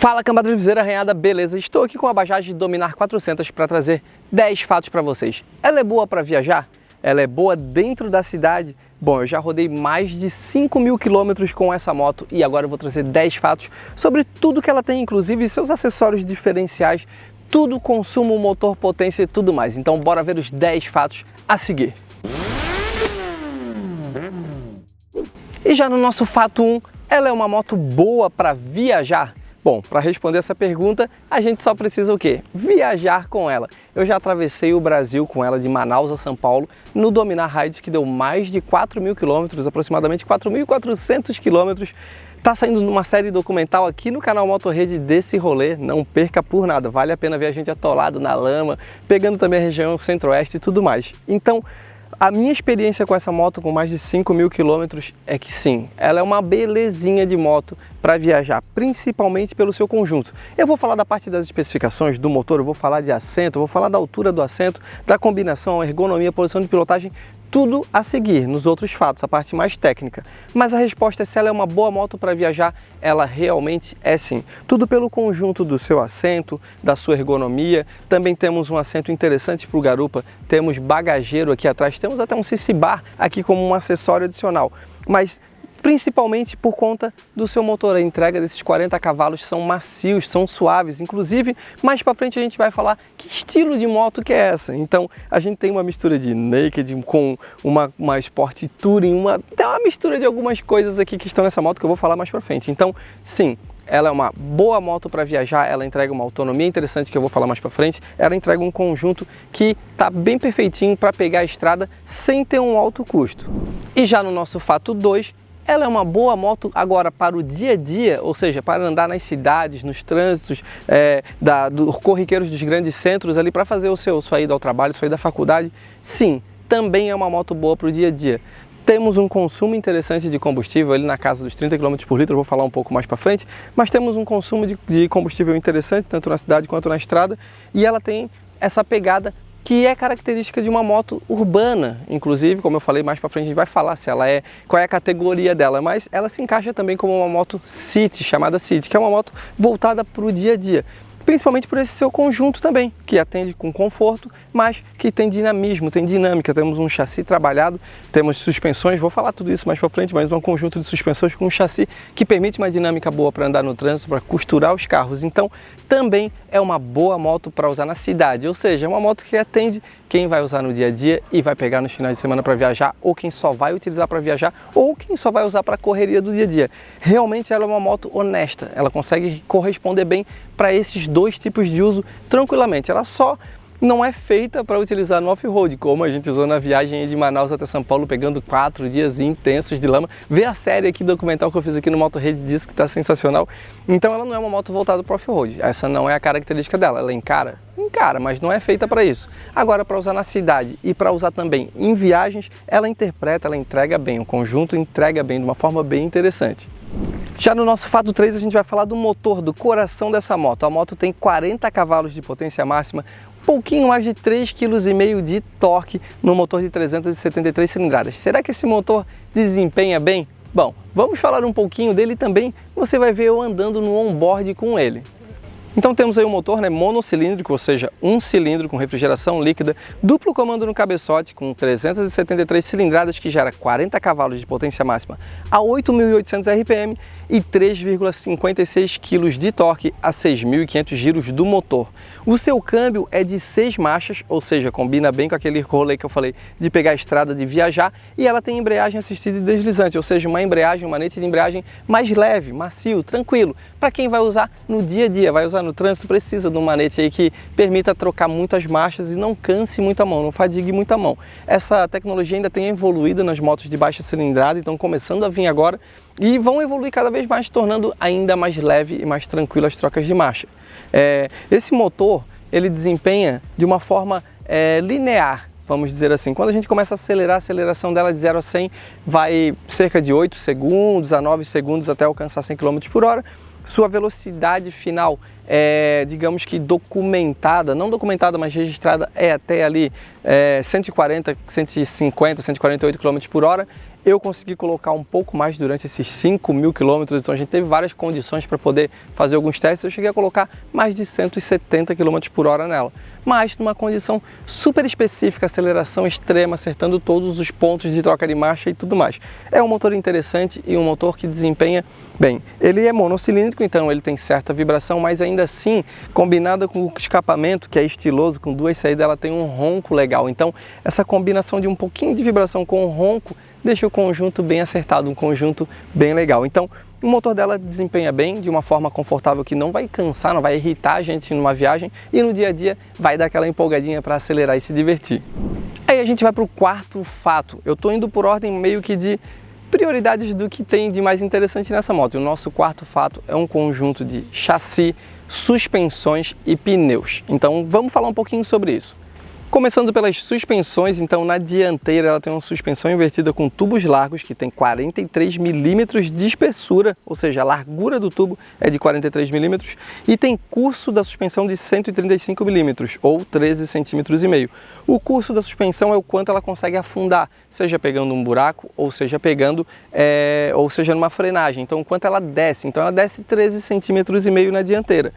Fala, cambada de viseira arranhada, beleza? Estou aqui com a Bajaj Dominar 400 para trazer 10 fatos para vocês. Ela é boa para viajar? Ela é boa dentro da cidade? Bom, eu já rodei mais de 5.000 quilômetros com essa moto e agora eu vou trazer 10 fatos sobre tudo que ela tem, inclusive seus acessórios diferenciais, tudo, consumo, motor, potência e tudo mais. Então bora ver os 10 fatos a seguir. E já no nosso fato 1, ela é uma moto boa para viajar? Bom, para responder essa pergunta, a gente só precisa o quê? Viajar com ela. Eu já atravessei o Brasil com ela de Manaus a São Paulo no Dominar Ride, que deu mais de 4.000 quilômetros, aproximadamente 4.400 quilômetros. Tá saindo numa série documental aqui no canal Motorrede desse rolê, não perca por nada, vale a pena ver a gente atolado na lama, pegando também a região centro-oeste e tudo mais. Então, a minha experiência com essa moto com mais de 5.000 quilômetros é que sim, ela é uma belezinha de moto para viajar, principalmente pelo seu conjunto. Eu vou falar da parte das especificações do motor, eu vou falar de assento, eu vou falar da altura do assento, da combinação, ergonomia, posição de pilotagem, tudo a seguir nos outros fatos, a parte mais técnica. Mas a resposta é se ela é uma boa moto para viajar, ela realmente é sim. Tudo pelo conjunto do seu assento, da sua ergonomia. Também temos um assento interessante para o garupa, temos bagageiro aqui atrás, temos até um CC bar aqui como um acessório adicional. Mas principalmente por conta do seu motor. A entrega desses 40 cavalos são macios, são suaves. Inclusive, mais para frente a gente vai falar que estilo de moto que é essa. Então, a gente tem uma mistura de naked com uma Sport Touring, tem uma mistura de algumas coisas aqui que estão nessa moto que eu vou falar mais para frente. Então, sim, ela é uma boa moto para viajar, ela entrega uma autonomia interessante que eu vou falar mais para frente, ela entrega um conjunto que está bem perfeitinho para pegar a estrada sem ter um alto custo. E já no nosso fato 2, ela é uma boa moto agora para o dia a dia, ou seja, para andar nas cidades, nos trânsitos, dos corriqueiros dos grandes centros ali para fazer sua ida ao trabalho, sua ida à faculdade. Sim, também é uma moto boa para o dia a dia. Temos um consumo interessante de combustível ali na casa dos 30 km por litro, eu vou falar um pouco mais para frente, mas temos um consumo de combustível interessante, tanto na cidade quanto na estrada, e ela tem essa pegada que é característica de uma moto urbana, inclusive, como eu falei mais para frente, a gente vai falar qual é a categoria dela, mas ela se encaixa também como uma moto city, chamada city, que é uma moto voltada para o dia a dia. Principalmente por esse seu conjunto também, que atende com conforto, mas que tem dinamismo, tem dinâmica. Temos um chassi trabalhado, temos suspensões, vou falar tudo isso mais para frente, mas um conjunto de suspensões com um chassi que permite uma dinâmica boa para andar no trânsito, para costurar os carros. Então, também é uma boa moto para usar na cidade, ou seja, é uma moto que atende quem vai usar no dia a dia e vai pegar nos finais de semana para viajar, ou quem só vai utilizar para viajar, ou quem só vai usar para a correria do dia a dia. Realmente ela é uma moto honesta, ela consegue corresponder bem para esses dois tipos de uso tranquilamente. Ela só não é feita para utilizar no off-road, como a gente usou na viagem de Manaus até São Paulo, pegando 4 dias intensos de lama. Vê a série aqui documental que eu fiz aqui no Motorrede disso, que está sensacional. Então ela não é uma moto voltada para off-road, essa não é a característica dela. Ela encara, mas não é feita para isso. Agora, para usar na cidade e para usar também em viagens, ela interpreta, ela entrega bem, o conjunto entrega bem, de uma forma bem interessante. Já no nosso fato 3 a gente vai falar do motor, do coração dessa moto. A moto tem 40 cavalos de potência máxima, pouquinho mais de 3,5 kg de torque no motor de 373 cilindradas. Será que esse motor desempenha bem? Bom, vamos falar um pouquinho dele também, você vai ver eu andando no onboard com ele. Então temos aí um motor monocilíndrico, ou seja, um cilindro com refrigeração líquida, duplo comando no cabeçote com 373 cilindradas que gera 40 cavalos de potência máxima a 8.800 RPM e 3,56 kg de torque a 6.500 giros do motor. O seu câmbio é de 6 marchas, ou seja, combina bem com aquele rolê que eu falei de pegar a estrada, de viajar, e ela tem embreagem assistida e deslizante, ou seja, uma manete de embreagem mais leve, macio, tranquilo, para quem vai usar no dia a dia, vai usar no trânsito, precisa de um manete aí que permita trocar muitas marchas e não canse muito a mão, não fadigue muito a mão. Essa tecnologia ainda tem evoluído nas motos de baixa cilindrada, então começando a vir agora, e vão evoluir cada vez mais, tornando ainda mais leve e mais tranquilo as trocas de marcha. Esse motor, ele desempenha de uma forma linear, vamos dizer assim. Quando a gente começa a acelerar, a aceleração dela de 0 a 100 vai cerca de 8 segundos a 9 segundos até alcançar 100 km por hora. Sua velocidade final é, digamos que documentada, não documentada, mas registrada, é até ali 140, 150, 148 km por hora. Eu consegui colocar um pouco mais durante esses 5.000 km, então a gente teve várias condições para poder fazer alguns testes. Eu cheguei a colocar mais de 170 km por hora nela, mas numa condição super específica, aceleração extrema, acertando todos os pontos de troca de marcha e tudo mais. É um motor interessante e um motor que desempenha bem. Ele é monocilíndrico, então ele tem certa vibração, mas ainda assim, combinada com o escapamento, que é estiloso, com duas saídas, ela tem um ronco legal. Então, essa combinação de um pouquinho de vibração com o ronco deixa o conjunto bem acertado, um conjunto bem legal. Então, o motor dela desempenha bem, de uma forma confortável que não vai cansar, não vai irritar a gente numa viagem e no dia a dia vai dar aquela empolgadinha para acelerar e se divertir. Aí a gente vai para o quarto fato. Eu estou indo por ordem meio que de prioridades do que tem de mais interessante nessa moto. E o nosso quarto fato é um conjunto de chassi, suspensões e pneus. Então vamos falar um pouquinho sobre isso. Começando pelas suspensões, então na dianteira ela tem uma suspensão invertida com tubos largos que tem 43 milímetros de espessura, ou seja, a largura do tubo é de 43 milímetros e tem curso da suspensão de 135 milímetros ou 13 centímetros e meio. O curso da suspensão é o quanto ela consegue afundar, seja pegando um buraco ou seja pegando, ou seja numa frenagem. Então o quanto ela desce, então ela desce 13 centímetros e meio na dianteira.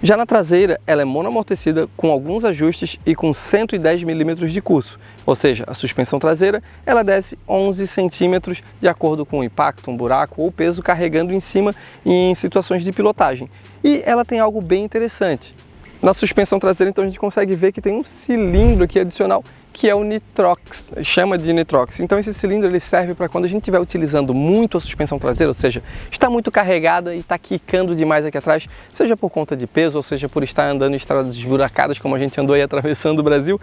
Já na traseira, ela é monoamortecida com alguns ajustes e com 110 milímetros de curso, ou seja, a suspensão traseira ela desce 11 centímetros de acordo com o impacto, um buraco ou peso carregando em cima em situações de pilotagem. E ela tem algo bem interessante. Na suspensão traseira, então, a gente consegue ver que tem um cilindro aqui adicional, que é o Nitrox, chama de Nitrox. Então esse cilindro ele serve para quando a gente estiver utilizando muito a suspensão traseira, ou seja, está muito carregada e está quicando demais aqui atrás, seja por conta de peso, ou seja por estar andando em estradas esburacadas, como a gente andou aí atravessando o Brasil.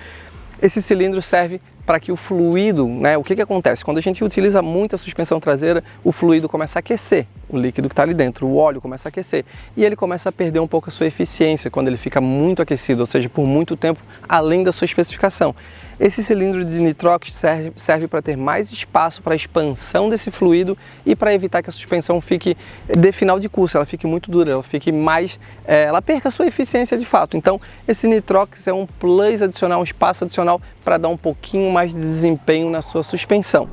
Esse cilindro serve para que o fluido, o que acontece? Quando a gente utiliza muito a suspensão traseira, o fluido começa a aquecer, o líquido que está ali dentro, o óleo começa a aquecer e ele começa a perder um pouco a sua eficiência quando ele fica muito aquecido, ou seja, por muito tempo além da sua especificação. Esse cilindro de Nitrox serve para ter mais espaço para a expansão desse fluido e para evitar que a suspensão fique de final de curso, ela fique muito dura, ela fique mais, ela perca a sua eficiência de fato. Então esse Nitrox é um plus adicional, um espaço adicional para dar um pouquinho mais de desempenho na sua suspensão.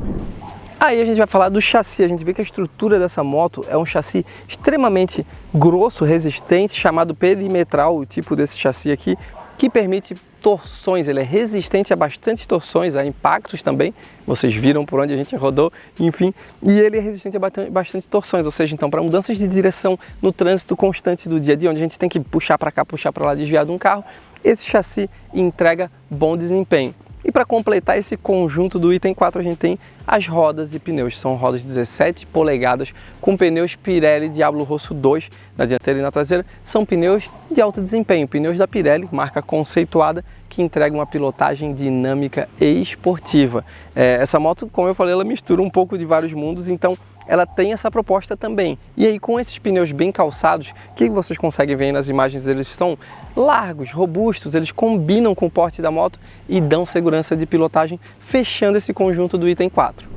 Aí a gente vai falar do chassi. A gente vê que a estrutura dessa moto é um chassi extremamente grosso, resistente, chamado perimetral, o tipo desse chassi aqui, que permite torções. Ele é resistente a bastante torções, a impactos também, vocês viram por onde a gente rodou, enfim, e ele é resistente a bastante torções, ou seja, então para mudanças de direção no trânsito constante do dia a dia, onde a gente tem que puxar para cá, puxar para lá, desviar de um carro, esse chassi entrega bom desempenho. E para completar esse conjunto do item 4, a gente tem as rodas e pneus. São rodas de 17 polegadas com pneus Pirelli Diablo Rosso 2 na dianteira e na traseira. São pneus de alto desempenho, pneus da Pirelli, marca conceituada, que entrega uma pilotagem dinâmica e esportiva. Essa moto, como eu falei, ela mistura um pouco de vários mundos, então ela tem essa proposta também. E aí com esses pneus bem calçados, o que vocês conseguem ver nas imagens, eles são largos, robustos, eles combinam com o porte da moto e dão segurança de pilotagem, fechando esse conjunto do item 4.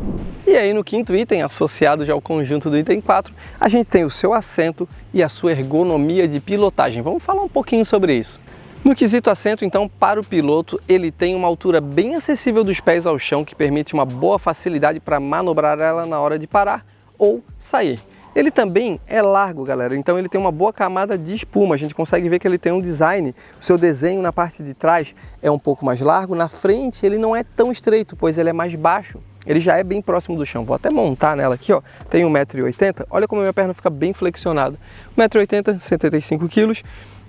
E aí no quinto item, associado já ao conjunto do item 4, a gente tem o seu assento e a sua ergonomia de pilotagem. Vamos falar um pouquinho sobre isso. No quesito assento, então, para o piloto, ele tem uma altura bem acessível dos pés ao chão, que permite uma boa facilidade para manobrar ela na hora de parar ou sair. Ele também é largo, galera, então ele tem uma boa camada de espuma. A gente consegue ver que ele tem um design, o seu desenho na parte de trás é um pouco mais largo, na frente ele não é tão estreito, pois ele é mais baixo. Ele já é bem próximo do chão. Vou até montar nela aqui, ó. Tem 1,80 m, olha como a minha perna fica bem flexionada. 1,80 m, 75 kg.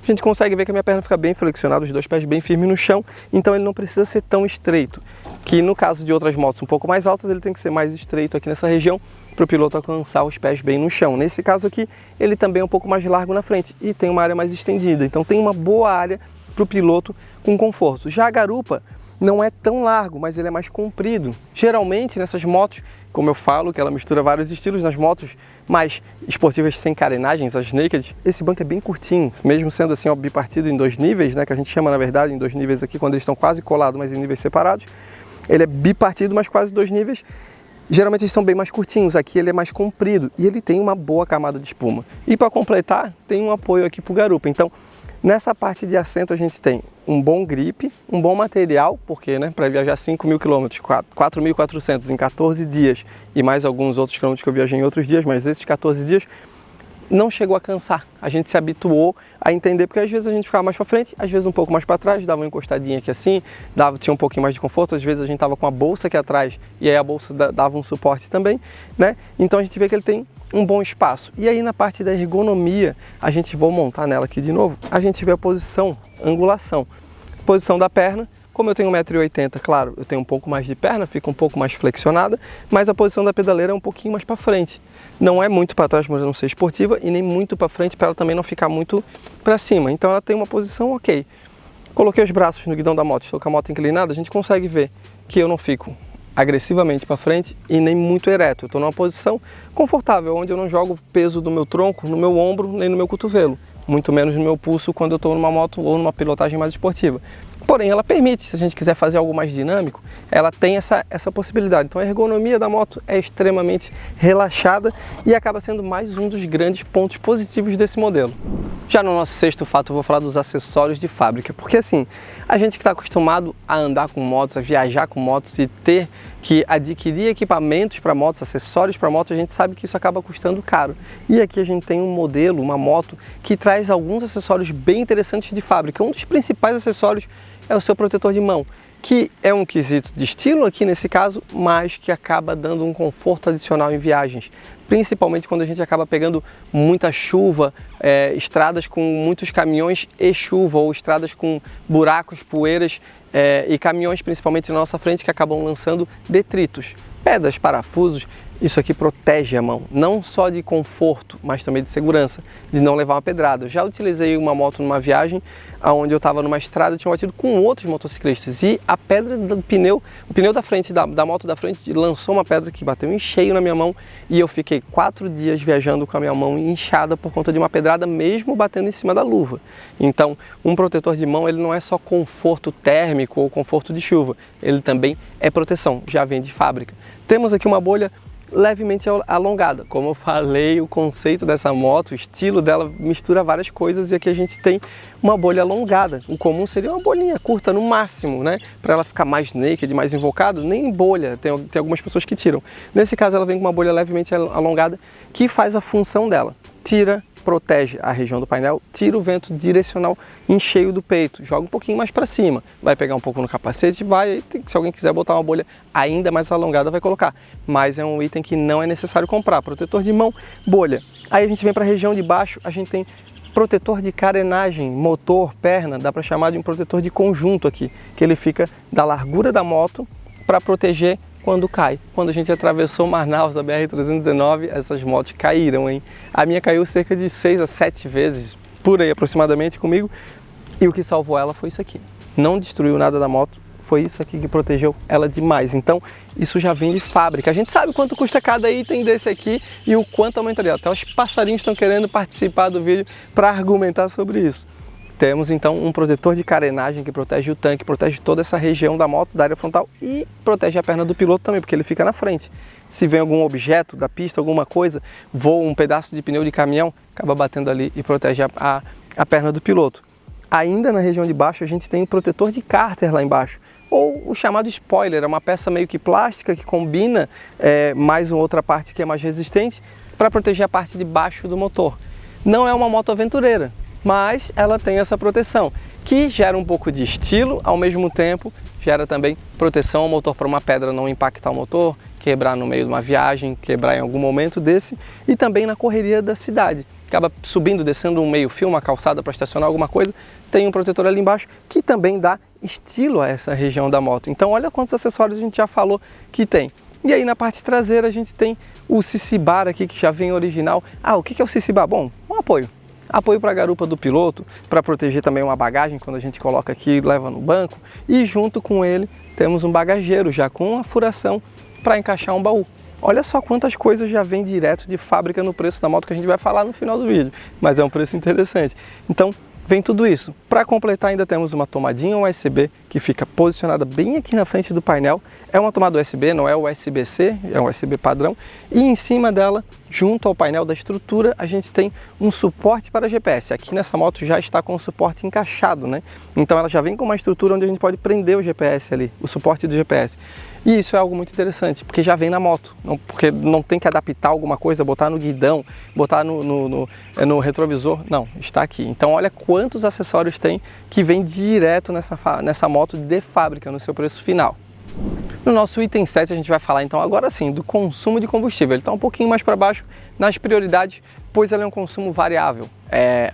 A gente consegue ver que a minha perna fica bem flexionada, os dois pés bem firmes no chão, então ele não precisa ser tão estreito, que no caso de outras motos um pouco mais altas, ele tem que ser mais estreito aqui nessa região, para o piloto alcançar os pés bem no chão. Nesse caso aqui, ele também é um pouco mais largo na frente e tem uma área mais estendida, então tem uma boa área para o piloto com conforto. Já a garupa não é tão largo, mas ele é mais comprido. Geralmente nessas motos, como eu falo, que ela mistura vários estilos, nas motos mais esportivas sem carenagens, as naked, esse banco é bem curtinho, mesmo sendo assim, ó, bipartido em dois níveis, né, que a gente chama na verdade em dois níveis aqui, quando eles estão quase colados, mas em níveis separados. Ele é bipartido, mas quase dois níveis. Geralmente eles são bem mais curtinhos, aqui ele é mais comprido e ele tem uma boa camada de espuma. E para completar, tem um apoio aqui para o garupa. Então, Nessa parte de assento a gente tem um bom grip, um bom material, porque para viajar 5.000 km, 4.400 em 14 dias e mais alguns outros quilômetros que eu viajei em outros dias, mas esses 14 dias não chegou a cansar. A gente se habituou a entender, porque às vezes a gente ficava mais para frente, às vezes um pouco mais para trás, dava uma encostadinha aqui assim, tinha um pouquinho mais de conforto, às vezes a gente estava com a bolsa aqui atrás e aí a bolsa dava um suporte também, né? Então a gente vê que ele tem um bom espaço. E aí na parte da ergonomia, a gente vou montar nela aqui de novo, a gente vê a posição, angulação. Posição da perna, como eu tenho 1,80 m, claro, eu tenho um pouco mais de perna, fica um pouco mais flexionada, mas a posição da pedaleira é um pouquinho mais para frente. Não é muito para trás, mas não ser esportiva, e nem muito para frente, para ela também não ficar muito para cima. Então ela tem uma posição ok. Coloquei os braços no guidão da moto, estou com a moto inclinada, a gente consegue ver que eu não fico agressivamente para frente e nem muito ereto. Eu estou numa posição confortável, onde eu não jogo o peso do meu tronco no meu ombro nem no meu cotovelo, muito menos no meu pulso quando eu estou numa moto ou numa pilotagem mais esportiva. Porém, ela permite, se a gente quiser fazer algo mais dinâmico, ela tem essa possibilidade. Então a ergonomia da moto é extremamente relaxada e acaba sendo mais um dos grandes pontos positivos desse modelo. Já no nosso sexto fato eu vou falar dos acessórios de fábrica, porque assim, a gente que está acostumado a andar com motos, a viajar com motos e ter que adquirir equipamentos para motos, acessórios para moto, a gente sabe que isso acaba custando caro. E aqui a gente tem um modelo, uma moto, que traz alguns acessórios bem interessantes de fábrica. Um dos principais acessórios é o seu protetor de mão, que é um quesito de estilo aqui nesse caso, mas que acaba dando um conforto adicional em viagens. Principalmente quando a gente acaba pegando muita chuva, estradas com muitos caminhões e chuva, ou estradas com buracos, poeiras e caminhões principalmente na nossa frente que acabam lançando detritos, pedras, parafusos. Isso aqui protege a mão, não só de conforto, mas também de segurança, de não levar uma pedrada. Eu já utilizei uma moto numa viagem onde eu estava numa estrada, eu tinha batido com outros motociclistas e a pedra do pneu, o pneu da frente, da moto da frente, lançou uma pedra que bateu em cheio na minha mão e eu fiquei 4 dias viajando com a minha mão inchada por conta de uma pedrada, mesmo batendo em cima da luva. Então, um protetor de mão, ele não é só conforto térmico ou conforto de chuva, ele também é proteção, já vem de fábrica. Temos aqui uma bolha levemente alongada. Como eu falei, o conceito dessa moto, o estilo dela mistura várias coisas e aqui a gente tem uma bolha alongada. O comum seria uma bolinha curta no máximo, né? Para ela ficar mais naked, mais invocado, nem bolha, tem algumas pessoas que tiram. Nesse caso ela vem com uma bolha levemente alongada que faz a função dela. Tira, protege a região do painel, tira o vento direcional em cheio do peito, joga um pouquinho mais para cima, vai pegar um pouco no capacete, se alguém quiser botar uma bolha ainda mais alongada vai colocar, mas é um item que não é necessário comprar, protetor de mão, bolha. Aí a gente vem para a região de baixo, a gente tem protetor de carenagem, motor, perna, dá para chamar de um protetor de conjunto aqui, que ele fica da largura da moto para proteger quando cai. Quando a gente atravessou Manaus, a BR-319, essas motos caíram, hein? A minha caiu cerca de 6 a 7 vezes, por aí aproximadamente comigo, e o que salvou ela foi isso aqui. Não destruiu nada da moto, foi isso aqui que protegeu ela demais. Então, isso já vem de fábrica. A gente sabe quanto custa cada item desse aqui e o quanto aumentaria. Até os passarinhos estão querendo participar do vídeo para argumentar sobre isso. Temos então um protetor de carenagem que protege o tanque, protege toda essa região da moto, da área frontal e protege a perna do piloto também, porque ele fica na frente. Se vem algum objeto da pista, alguma coisa, voa um pedaço de pneu de caminhão, acaba batendo ali e protege a perna do piloto. Ainda na região de baixo a gente tem um protetor de cárter lá embaixo, ou o chamado spoiler, é uma peça meio que plástica que combina mais uma outra parte que é mais resistente para proteger a parte de baixo do motor. Não é uma moto aventureira, mas ela tem essa proteção, que gera um pouco de estilo, ao mesmo tempo gera também proteção ao motor para uma pedra não impactar o motor, quebrar no meio de uma viagem, quebrar em algum momento desse, e também na correria da cidade. Acaba subindo, descendo um meio-fio, uma calçada para estacionar alguma coisa, tem um protetor ali embaixo que também dá estilo a essa região da moto. Então olha quantos acessórios a gente já falou que tem. E aí na parte traseira a gente tem o CC Bar aqui, que já vem original. O que é o CC Bar? Bom, um apoio. Apoio para a garupa do piloto, para proteger também uma bagagem quando a gente coloca aqui e leva no banco. E junto com ele temos um bagageiro já com uma furação para encaixar um baú. Olha só quantas coisas já vem direto de fábrica no preço da moto que a gente vai falar no final do vídeo, mas é um preço interessante. Então vem tudo isso. Para completar ainda temos uma tomadinha USB que fica posicionada bem aqui na frente do painel. É uma tomada USB, não é USB-C, é um USB padrão. E em cima dela junto ao painel da estrutura, a gente tem um suporte para GPS. Aqui nessa moto já está com o suporte encaixado, né? Então ela já vem com uma estrutura onde a gente pode prender o GPS ali, o suporte do GPS. E isso é algo muito interessante, porque já vem na moto, porque não tem que adaptar alguma coisa, botar no guidão, botar no retrovisor, não, está aqui. Então olha quantos acessórios tem que vem direto nessa moto de fábrica, no seu preço final. No nosso item 7 a gente vai falar então agora sim do consumo de combustível. Ele está um pouquinho mais para baixo nas prioridades, pois ele é um consumo variável.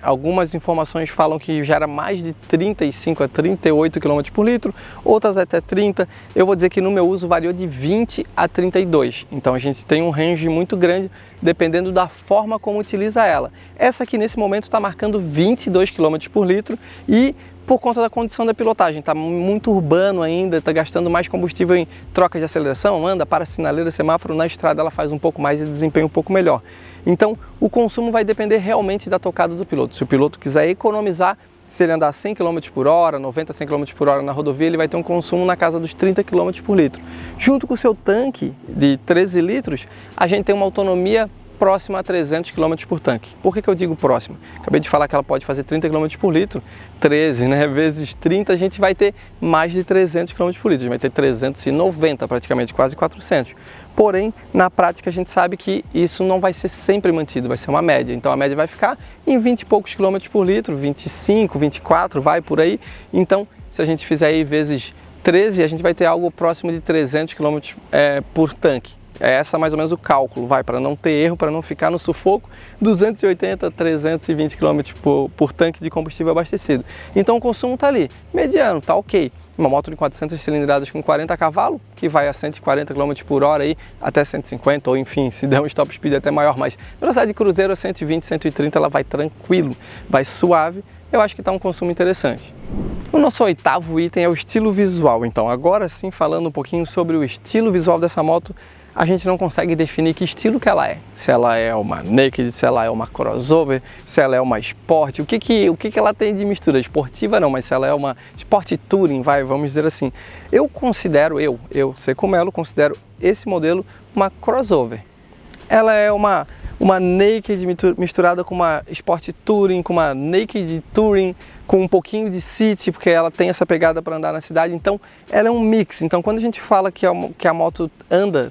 Algumas informações falam que gera mais de 35 a 38 km por litro, outras até 30. Eu vou dizer que no meu uso variou de 20 a 32. Então a gente tem um range muito grande dependendo da forma como utiliza ela. Essa aqui nesse momento está marcando 22 km por litro e por conta da condição da pilotagem, está muito urbano ainda, está gastando mais combustível em troca de aceleração, anda para sinaleira, semáforo, na estrada ela faz um pouco mais e desempenha um pouco melhor. Então o consumo vai depender realmente da tocada do piloto. Se o piloto quiser economizar, se ele andar 100 km por hora, 90 a 100 km por hora na rodovia, ele vai ter um consumo na casa dos 30 km por litro. Junto com o seu tanque de 13 litros, a gente tem uma autonomia próxima a 300 km por tanque. Por que eu digo próxima? Acabei de falar que ela pode fazer 30 km por litro, 13, né, vezes 30, a gente vai ter mais de 300 km por litro, a gente vai ter 390 praticamente, quase 400. Porém, na prática a gente sabe que isso não vai ser sempre mantido, vai ser uma média. Então a média vai ficar em 20 e poucos quilômetros por litro, 25, 24, vai por aí. Então, se a gente fizer aí vezes 13, a gente vai ter algo próximo de 300 km por tanque. É essa mais ou menos o cálculo, para não ter erro, para não ficar no sufoco, 280 a 320 km por tanque de combustível abastecido. Então o consumo está ali, mediano, está ok. Uma moto de 400 cilindradas com 40 cavalos, que vai a 140 km por hora aí, até 150, ou enfim, se der um stop speed até maior, mas velocidade de cruzeiro a 120, 130, ela vai tranquilo, vai suave. Eu acho que está um consumo interessante. O nosso oitavo item é o estilo visual. Então agora sim, falando um pouquinho sobre o estilo visual dessa moto, a gente não consegue definir que estilo que ela é. Se ela é uma naked, se ela é uma crossover, se ela é uma sport, o que ela tem de mistura? Esportiva não, mas se ela é uma sport touring, vamos dizer assim. Eu considero, Seco Melo, considero esse modelo uma crossover. Ela é uma naked misturada com uma sport touring, com uma naked touring, com um pouquinho de city, porque ela tem essa pegada para andar na cidade, então ela é um mix. Então quando a gente fala que a moto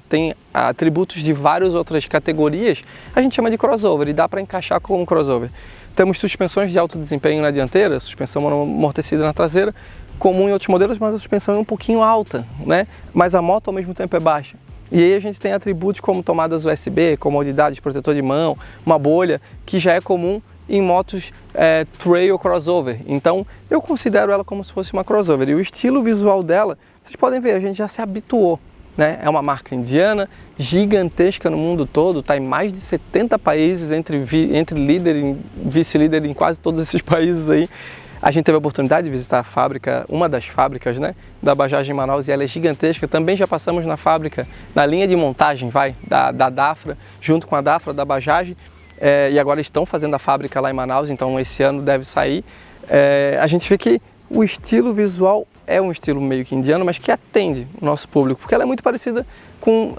tem atributos de várias outras categorias, a gente chama de crossover e dá para encaixar como crossover. Temos suspensões de alto desempenho na dianteira, suspensão amortecida na traseira, comum em outros modelos, mas a suspensão é um pouquinho alta, né? Mas a moto ao mesmo tempo é baixa. E aí a gente tem atributos como tomadas USB, comodidade, protetor de mão, uma bolha, que já é comum em motos trail crossover. Então eu considero ela como se fosse uma crossover. E o estilo visual dela, vocês podem ver, a gente já se habituou, né? É uma marca indiana, gigantesca no mundo todo, está em mais de 70 países, entre líder e vice-líder em quase todos esses países aí. A gente teve a oportunidade de visitar a fábrica, uma das fábricas, né, da Bajaj em Manaus, e ela é gigantesca. Também já passamos na fábrica, na linha de montagem, da Dafra, junto com a Dafra da Bajaj, e agora estão fazendo a fábrica lá em Manaus, então esse ano deve sair. A gente vê que o estilo visual é um estilo meio que indiano, mas que atende o nosso público, porque ela é muito parecida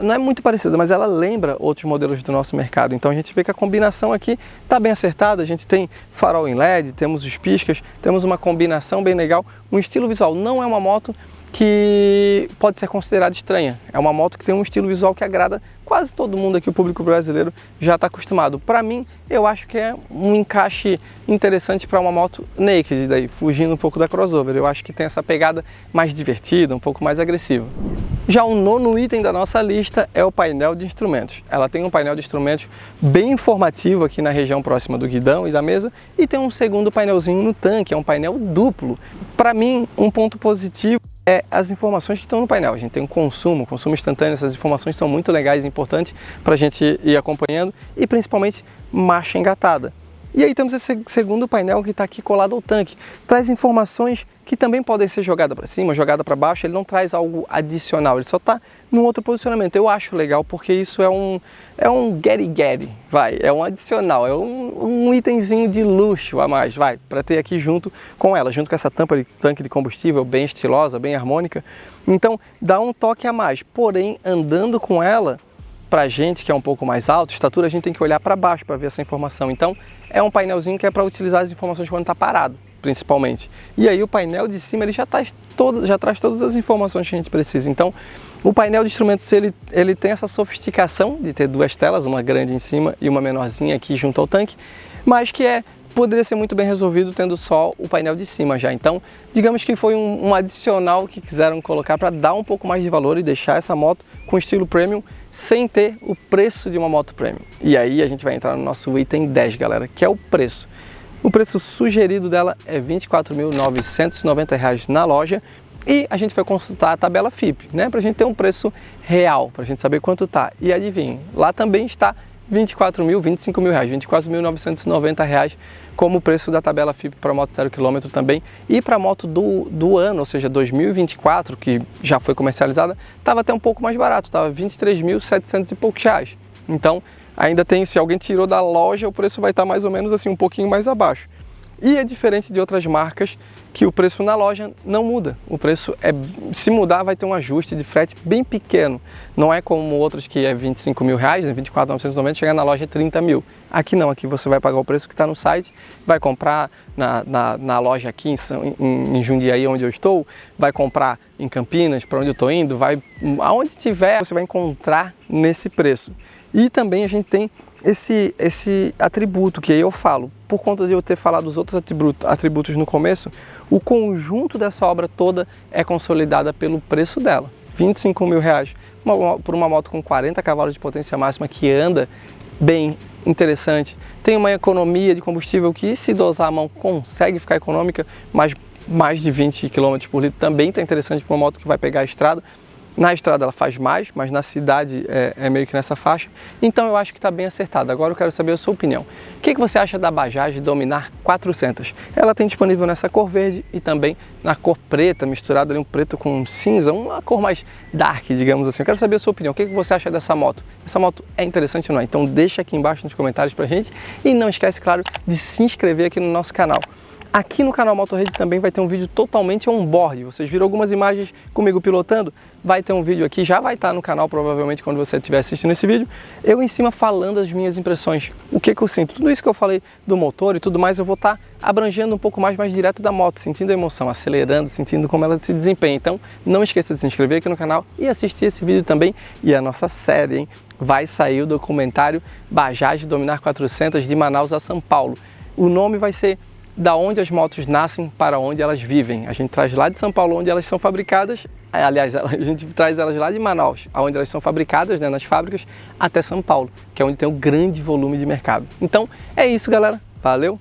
não é muito parecida, mas ela lembra outros modelos do nosso mercado. Então a gente vê que a combinação aqui está bem acertada, a gente tem farol em LED, temos os piscas, temos uma combinação bem legal. Um estilo visual, não é uma moto que pode ser considerada estranha, é uma moto que tem um estilo visual que agrada quase todo mundo aqui, o público brasileiro já está acostumado. Para mim, eu acho que é um encaixe interessante para uma moto naked, daí, fugindo um pouco da crossover. Eu acho que tem essa pegada mais divertida, um pouco mais agressiva. Já o nono item da nossa lista é o painel de instrumentos. Ela tem um painel de instrumentos bem informativo aqui na região próxima do guidão e da mesa, e tem um segundo painelzinho no tanque, é um painel duplo. Para mim, um ponto positivo é as informações que estão no painel. A gente tem um consumo instantâneo, essas informações são muito legais e importantes para a gente ir acompanhando, e principalmente marcha engatada. E aí temos esse segundo painel que está aqui colado ao tanque. Traz informações que também podem ser jogadas para cima, jogadas para baixo, ele não traz algo adicional, ele só está num outro posicionamento. Eu acho legal porque isso é um get-get, é um adicional, é um itemzinho de luxo a mais, para ter aqui junto com ela, junto com essa tampa de tanque de combustível bem estilosa, bem harmônica. Então dá um toque a mais, porém andando com ela, pra gente que é um pouco mais alto, estatura, a gente tem que olhar para baixo para ver essa informação. Então, é um painelzinho que é para utilizar as informações quando está parado, principalmente. E aí o painel de cima ele já traz todas as informações que a gente precisa. Então, o painel de instrumentos ele tem essa sofisticação de ter duas telas, uma grande em cima e uma menorzinha aqui junto ao tanque, mas que poderia ser muito bem resolvido tendo só o painel de cima já. Então, digamos que foi um adicional que quiseram colocar para dar um pouco mais de valor e deixar essa moto com estilo premium sem ter o preço de uma moto premium. E aí a gente vai entrar no nosso item 10, galera, que é o preço. O preço sugerido dela é R$ 24.990 na loja e a gente foi consultar a tabela FIPE, né, para a gente ter um preço real, para a gente saber quanto tá. E adivinha, lá também está R$ 25.000, R$ 24.990 como preço da tabela FIPE para moto 0 km também. E para moto do ano, ou seja, 2024, que já foi comercializada, estava até um pouco mais barato, estava R$ 23.700 e poucos reais. Então, ainda tem, se alguém tirou da loja, o preço vai estar mais ou menos assim, um pouquinho mais abaixo. E é diferente de outras marcas que o preço na loja não muda. O preço, se mudar, vai ter um ajuste de frete bem pequeno. Não é como outros que é R$ 25.000, né? 24.990, chegar na loja é 30 mil. Aqui não, aqui você vai pagar o preço que está no site, vai comprar na loja aqui em Jundiaí, onde eu estou, vai comprar em Campinas, para onde eu estou indo, aonde tiver, você vai encontrar nesse preço. E também a gente tem esse atributo que aí eu falo, por conta de eu ter falado os outros atributos no começo, o conjunto dessa obra toda é consolidada pelo preço dela, R$ 25.000 por uma moto com 40 cavalos de potência máxima que anda bem, interessante, tem uma economia de combustível que, se dosar a mão, consegue ficar econômica, mas mais de 20 km por litro também está interessante para uma moto que vai pegar a estrada. Na estrada ela faz mais, mas na cidade é meio que nessa faixa. Então eu acho que está bem acertado. Agora eu quero saber a sua opinião. O que você acha da Bajaj Dominar 400? Ela tem disponível nessa cor verde e também na cor preta, misturada ali um preto com cinza, uma cor mais dark, digamos assim. Eu quero saber a sua opinião. O que você acha dessa moto? Essa moto é interessante ou não? Então deixa aqui embaixo nos comentários pra gente. E não esquece, claro, de se inscrever aqui no nosso canal. Aqui no canal Motorrede também vai ter um vídeo totalmente on-board. Vocês viram algumas imagens comigo pilotando? Vai ter um vídeo aqui, já vai estar no canal provavelmente quando você estiver assistindo esse vídeo. Eu em cima falando as minhas impressões, o que eu sinto. Tudo isso que eu falei do motor e tudo mais, eu vou estar abrangendo um pouco mais direto da moto, sentindo a emoção, acelerando, sentindo como ela se desempenha. Então não esqueça de se inscrever aqui no canal e assistir esse vídeo também. E a nossa série, hein? Vai sair o documentário Bajaj Dominar 400 de Manaus a São Paulo. O nome vai ser da onde as motos nascem para onde elas vivem. A gente traz lá de São Paulo, onde elas são fabricadas, aliás, a gente traz elas lá de Manaus, onde elas são fabricadas, né, nas fábricas, até São Paulo, que é onde tem um grande volume de mercado. Então, é isso, galera. Valeu!